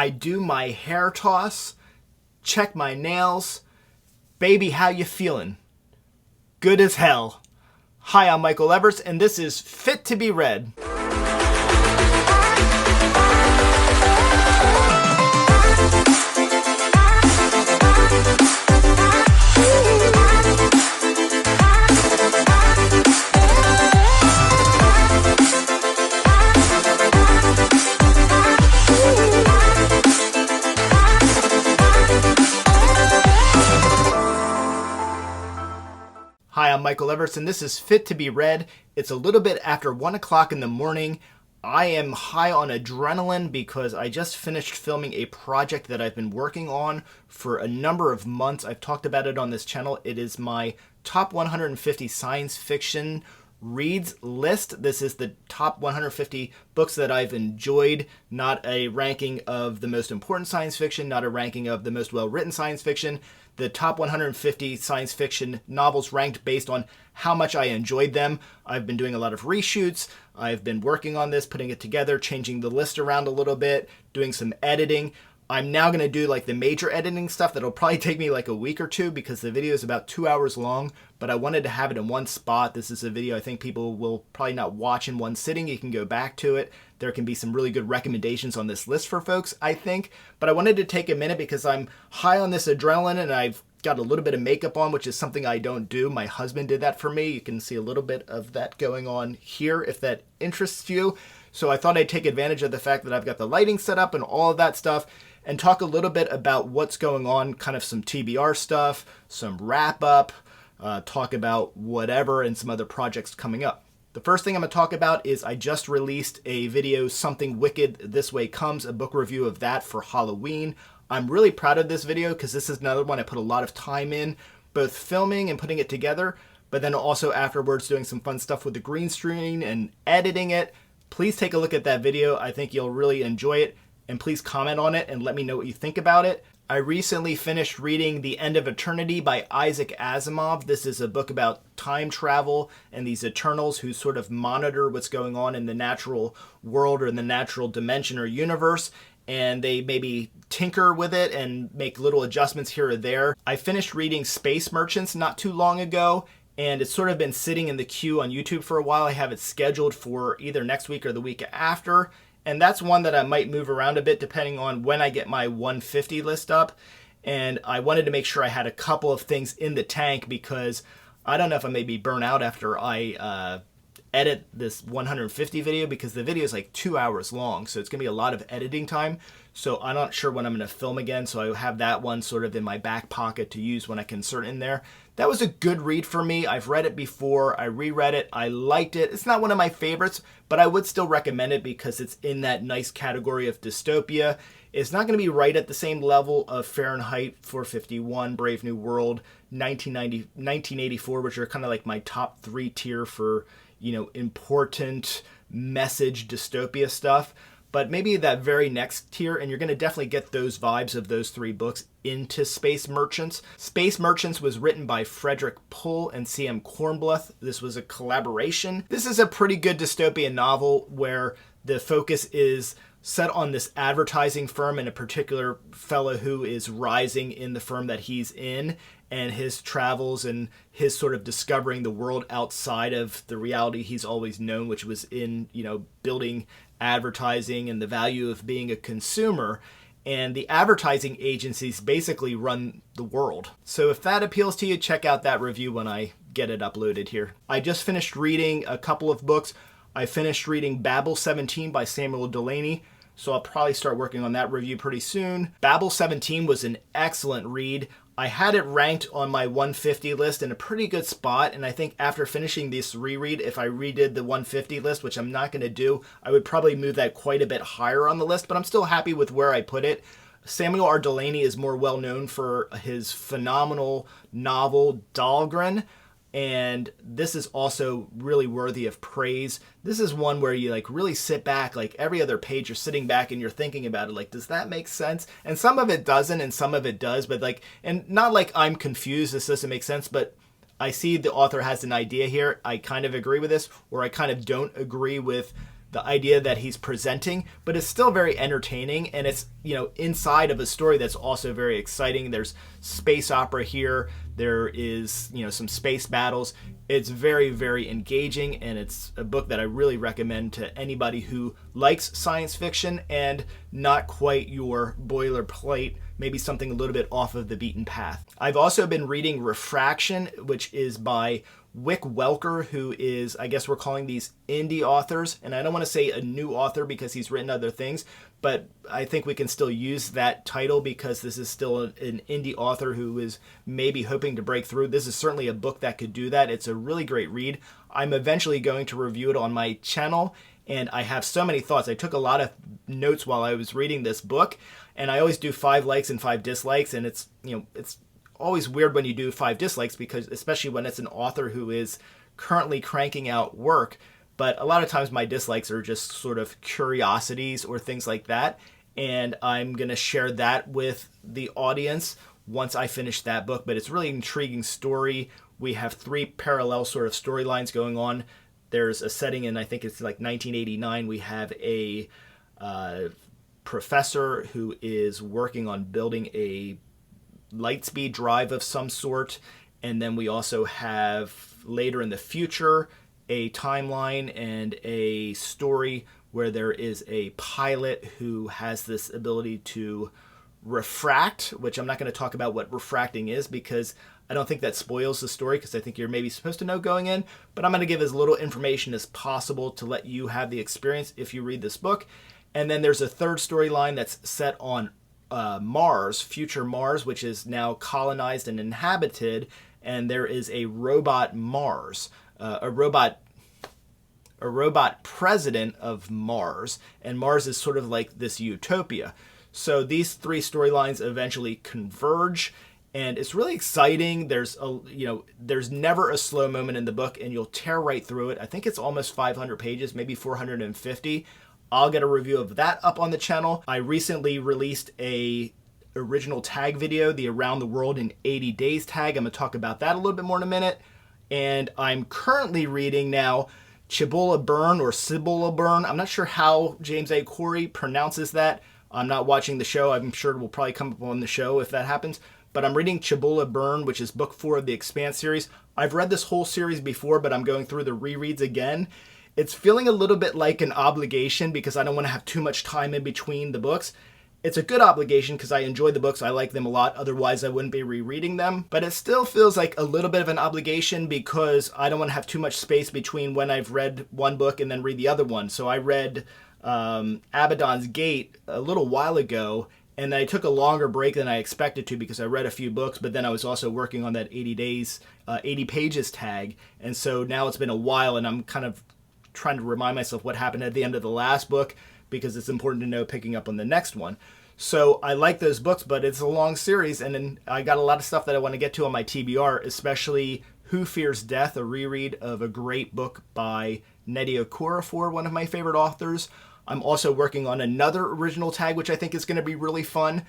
I do my hair toss, check my nails. Baby, how you feeling? Good as hell. Hi, I'm Michael Everts, and this is Fit to be Read. Hi, I'm Michael Everts, and this is Fit to be Read. It's a little bit after 1 o'clock in the morning. I am high on adrenaline because I just finished filming a project that I've been working on for a number of months. I've talked about it on this channel. It is my top 150 science fiction reads list. This is the top 150 books that I've enjoyed, not a ranking of the most important science fiction, not a ranking of the most well-written science fiction. The top 150 science fiction novels ranked based on how much I enjoyed them. I've been doing a lot of reshoots. I've been working on this, putting it together, changing the list around a little bit, doing some editing. I'm now going to do like the major editing stuff that'll probably take me like a week or two because the video is about 2 hours long, but I wanted to have it in one spot. This is a video I think people will probably not watch in one sitting. You can go back to it. There can be some really good recommendations on this list for folks, I think, but I wanted to take a minute because I'm high on this adrenaline and I've got a little bit of makeup on, which is something I don't do. My husband did that for me. You can see a little bit of that going on here if that interests you. So I thought I'd take advantage of the fact that I've got the lighting set up and all of that stuff and talk a little bit about what's going on, kind of some TBR stuff, some wrap up, talk about whatever and some other projects coming up. The first thing I'm going to talk about is I just released a video, Something Wicked This Way Comes, a book review of that for Halloween. I'm really proud of this video because this is another one I put a lot of time in, both filming and putting it together, but then also afterwards doing some fun stuff with the green screen and editing it. Please take a look at that video. I think you'll really enjoy it, and please comment on it and let me know what you think about it. I recently finished reading The End of Eternity by Isaac Asimov. This is a book about time travel and these Eternals who sort of monitor what's going on in the natural world or in the natural dimension or universe, and they maybe tinker with it and make little adjustments here or there. I finished reading Space Merchants not too long ago, and it's sort of been sitting in the queue on YouTube for a while. I have it scheduled for either next week or the week after. And that's one that I might move around a bit depending on when I get my 150 list up. And I wanted to make sure I had a couple of things in the tank because I don't know if I may be burnt out after I edit this 150 video because the video is like 2 hours long. So it's going to be a lot of editing time. So I'm not sure when I'm going to film again. So I have that one sort of in my back pocket to use when I can insert in there. That was a good read for me. I've read it before. I reread it. I liked it. It's not one of my favorites, but I would still recommend it because it's in that nice category of dystopia. It's not going to be right at the same level of Fahrenheit 451, Brave New World, 1984, which are kind of like my top 3 tier for, you know, important message dystopia stuff. But maybe that very next tier, and you're going to definitely get those vibes of those 3 books into Space Merchants. Space Merchants was written by Frederick Pohl and C.M. Kornbluth. This was a collaboration. This is a pretty good dystopian novel where the focus is set on this advertising firm and a particular fellow who is rising in the firm that he's in, and his travels and his sort of discovering the world outside of the reality he's always known, which was in, you know, building advertising and the value of being a consumer. And the advertising agencies basically run the world. So if that appeals to you, check out that review when I get it uploaded here. I just finished reading a couple of books. I finished reading Babel 17 by Samuel Delany, so I'll probably start working on that review pretty soon. Babel 17 was an excellent read. I had it ranked on my 150 list in a pretty good spot, and I think after finishing this reread, if I redid the 150 list, which I'm not going to do, I would probably move that quite a bit higher on the list, but I'm still happy with where I put it. Samuel R. Delany is more well known for his phenomenal novel Dahlgren, and this is also really worthy of praise. This is one where you like really sit back, like every other page you're sitting back and you're thinking about it, like, does that make sense? And some of it doesn't and some of it does, but like, and not like I'm confused, this doesn't make sense, but I see the author has an idea here. I kind of agree with this, or I kind of don't agree with the idea that he's presenting, but it's still very entertaining, and it's, inside of a story that's also very exciting. There's space opera here. There is, some space battles. It's very, very engaging, and it's a book that I really recommend to anybody who likes science fiction and not quite your boilerplate, maybe something a little bit off of the beaten path. I've also been reading Refraction, which is by Wick Welker, who is, I guess we're calling these indie authors, and I don't want to say a new author because he's written other things, but I think we can still use that title because this is still an indie author who is maybe hoping to break through. This is certainly a book that could do that. It's a really great read. I'm eventually going to review it on my channel, and I have so many thoughts. I took a lot of notes while I was reading this book, and I always do 5 likes and 5 dislikes, and it's always weird when you do 5 dislikes, because especially when it's an author who is currently cranking out work. But a lot of times my dislikes are just sort of curiosities or things like that, and I'm going to share that with the audience once I finish that book. But it's really an intriguing story. We have 3 parallel sort of storylines going on. There's a setting in, I think it's like 1989. We have a professor who is working on building a lightspeed drive of some sort, and then we also have later in the future a timeline and a story where there is a pilot who has this ability to refract, which I'm not going to talk about what refracting is because I don't think that spoils the story, because I think you're maybe supposed to know going in, but I'm going to give as little information as possible to let you have the experience if you read this book. And then there's a third storyline that's set on Mars, future Mars, which is now colonized and inhabited, and there is a robot Mars, a robot president of Mars, and Mars is sort of like this utopia. So these 3 storylines eventually converge, and it's really exciting. There's there's never a slow moment in the book, and you'll tear right through it. I think it's almost 500 pages, maybe 450. I'll get a review of that up on the channel. I recently released a original tag video, the Around the World in 80 Days tag. I'm going to talk about that a little bit more in a minute. And I'm currently reading now Cibola Burn or Cibola Burn. I'm not sure how James A. Corey pronounces that. I'm not watching the show. I'm sure it will probably come up on the show if that happens. But I'm reading Cibola Burn, which is book 4 of the Expanse series. I've read this whole series before, but I'm going through the rereads again. It's feeling a little bit like an obligation because I don't want to have too much time in between the books. It's a good obligation because I enjoy the books. I like them a lot. Otherwise, I wouldn't be rereading them. But it still feels like a little bit of an obligation because I don't want to have too much space between when I've read one book and then read the other one. So I read Abaddon's Gate a little while ago, and I took a longer break than I expected to because I read a few books, but then I was also working on that 80 pages tag. And so now it's been a while, and I'm kind of trying to remind myself what happened at the end of the last book because it's important to know picking up on the next one. So I like those books, but it's a long series, and then I got a lot of stuff that I want to get to on my TBR, especially Who Fears Death, a reread of a great book by Nnedi Okorafor, one of my favorite authors. I'm also working on another original tag, which I think is going to be really fun.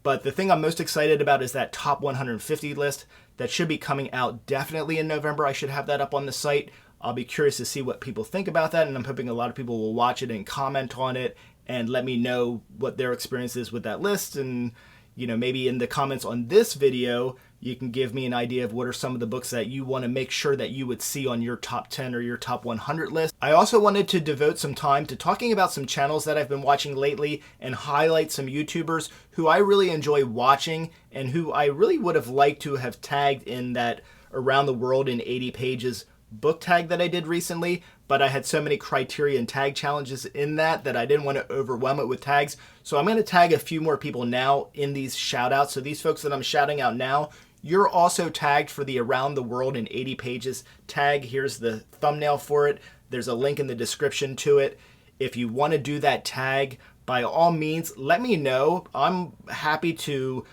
But the thing I'm most excited about is that top 150 list that should be coming out definitely in November. I should have that up on the site. I'll be curious to see what people think about that, and I'm hoping a lot of people will watch it and comment on it and let me know what their experience is with that list. And, maybe in the comments on this video, you can give me an idea of what are some of the books that you want to make sure that you would see on your top 10 or your top 100 list. I also wanted to devote some time to talking about some channels that I've been watching lately and highlight some YouTubers who I really enjoy watching and who I really would have liked to have tagged in that Around the World in 80 Pages book tag that I did recently, but I had so many criteria and tag challenges in that I didn't want to overwhelm it with tags. So I'm going to tag a few more people now in these shout outs. So these folks that I'm shouting out now, you're also tagged for the Around the World in 80 Pages tag. Here's the thumbnail for it. There's a link in the description to it. If you want to do that tag, by all means, let me know. I'm happy to,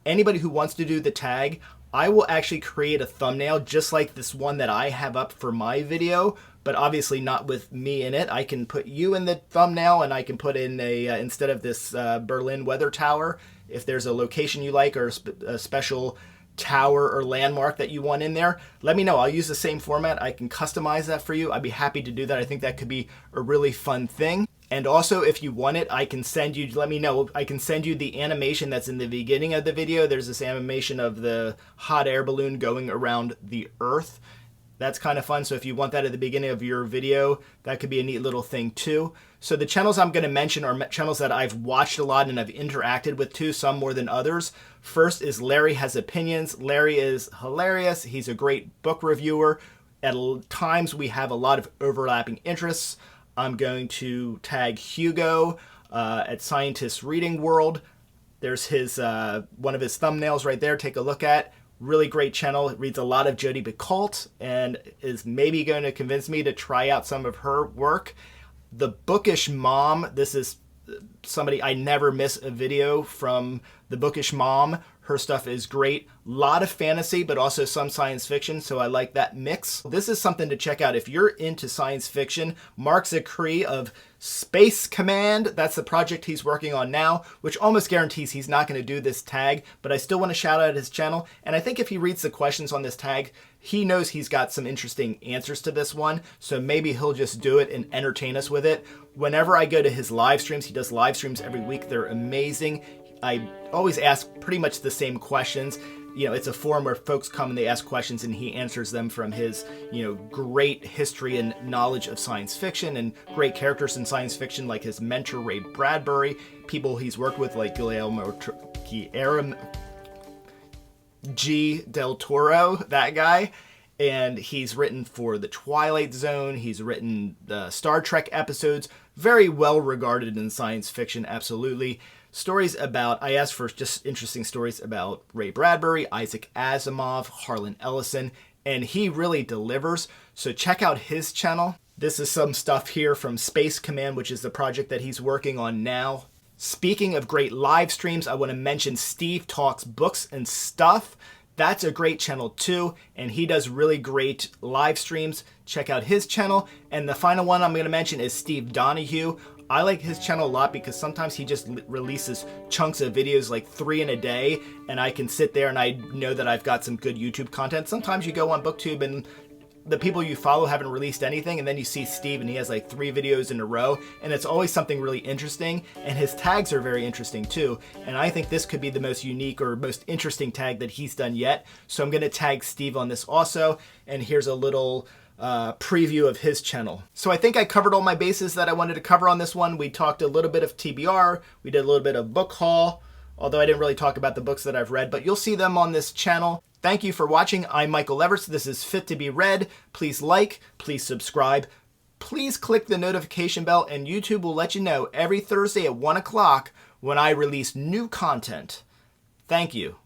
anybody who wants to do the tag, I will actually create a thumbnail just like this one that I have up for my video, but obviously not with me in it. I can put you in the thumbnail, and I can put in a, instead of this Berlin weather tower, if there's a location you like or a special tower or landmark that you want in there, let me know. I'll use the same format. I can customize that for you. I'd be happy to do that. I think that could be a really fun thing. And also, if you want it, I can send you, let me know, I can send you the animation that's in the beginning of the video. There's this animation of the hot air balloon going around the Earth. That's kind of fun. So if you want that at the beginning of your video, that could be a neat little thing too. So the channels I'm going to mention are channels that I've watched a lot and I've interacted with too, some more than others. First is Larry Has Opinions. Larry is hilarious. He's a great book reviewer. At times we have a lot of overlapping interests. I'm going to tag Hugo at Scientist Reading World. There's his one of his thumbnails right there. Take a look at. Really great channel. It reads a lot of Jodi Picoult and is maybe going to convince me to try out some of her work. The Bookish Mom. This is somebody, I never miss a video from the Bookish Mom. Her stuff is great. A lot of fantasy, but also some science fiction, so I like that mix. This is something to check out if you're into science fiction. Mark Zicree of Space Command, that's the project he's working on now, which almost guarantees he's not going to do this tag, but I still want to shout out his channel. And I think if he reads the questions on this tag, he knows he's got some interesting answers to this one, so maybe he'll just do it and entertain us with it. Whenever I go to his live streams, he does live streams every week. They're amazing. I always ask pretty much the same questions. You know, it's a forum where folks come and they ask questions and he answers them from his, great history and knowledge of science fiction and great characters in science fiction like his mentor, Ray Bradbury, people he's worked with like Guillermo G. Del Toro, that guy. And he's written for The Twilight Zone. He's written the Star Trek episodes. Very well regarded in science fiction, absolutely. Stories about, I asked for just interesting stories about Ray Bradbury, Isaac Asimov, Harlan Ellison, and he really delivers. So check out his channel. This is some stuff here from Space Command, which is the project that he's working on now. Speaking of great live streams, I want to mention Steve Talks Books and Stuff. That's a great channel too, and he does really great live streams. Check out his channel. And the final one I'm going to mention is Steve Donoghue. I like his channel a lot because sometimes he just releases chunks of videos, like 3 in a day, and I can sit there and I know that I've got some good YouTube content. Sometimes you go on BookTube and the people you follow haven't released anything, and then you see Steve and he has like 3 videos in a row, and it's always something really interesting, and his tags are very interesting too, and I think this could be the most unique or most interesting tag that he's done yet. So I'm going to tag Steve on this also, and here's a little preview of his channel. So I think I covered all my bases that I wanted to cover on this one. We talked a little bit of TBR, we did a little bit of book haul, although I didn't really talk about the books that I've read, but you'll see them on this channel. Thank you for watching. I'm Michael Everts. This is Fit to be Read. Please like, please subscribe, please click the notification bell, and YouTube will let you know every Thursday at 1 o'clock when I release new content. Thank you.